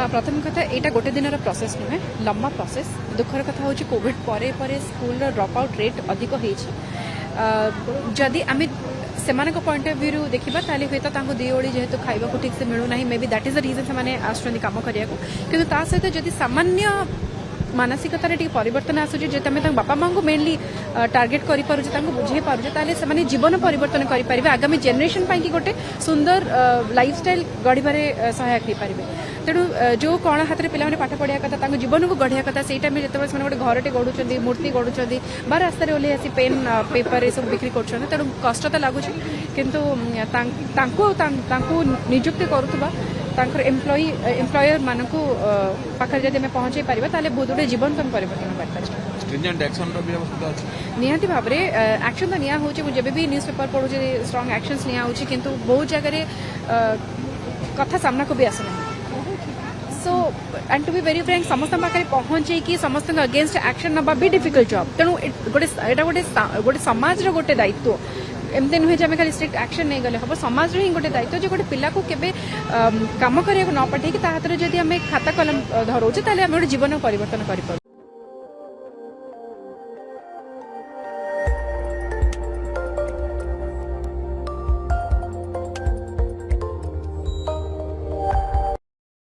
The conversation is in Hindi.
प्रथम कथा यहाँ गोटे दिन प्रोसेस नुहे लंबा प्रोसेस दुखर कथा हूँ कोविड पर स्कूल ड्रॉप आउट रेट अधिक होदी आम से पॉइंट ऑफ व्यू देखा ताली हुए तो दी ओली जेहेतु खाइबा को ठीक से मिलूना may be that is the reason से आसुँच कम करने कि सहित जदि सामान्य मानसिकतार परिवर्तन आसूँ जो आम बापा माँ को मेनली टार्गेट करें बुझे पारे से जीवन परिवर्तन करेंगे आगामी जेनेरेशन की गोटे सुंदर लाइफस्टाइल गढ़वे सहायक हो पारे तेणु जो कण हाथ में पे पाठ पढ़ा कथा जीवन को गढ़िया कथा से टाइम जो गोटे घरटे गढ़ुं मूर्ति गढ़ुं बा रास्तार ओह्ल आसी पेन पेपर सब बिक्री कर तेणु कष्ट तो लगुच किंतु निजुक्ति करुवा एम्प्लॉयर मान को पाखे जब आम पहुंचे पारा ताले बहुत गुटे जीवन तुम परिवर्तन निहाती भाव में एक्शन तो निया होची जब भी न्यूज पेपर पढ़ुचे स्ट्रांग एक्शंस निया होची किंतु बहुत जगह कथा सामना को भी आसना so and to be very frank समस्त पाखे पहुंचे कि समस्त अगेंस्ट एक्शन नवा भी डिफिकल्ट जॉब तेणु गोटे समाज गोटे दायित्व एमती नुहे जब खाली स्ट्रिक्ट एक्शन नहीं गले हम समाज ही गोटे दायित्व जो गोटे पिला को केबे काम करने न पठे हाथ में जब आम खाता कलम धरोचे ताले आम गोटे जीवन परिवर्तन कर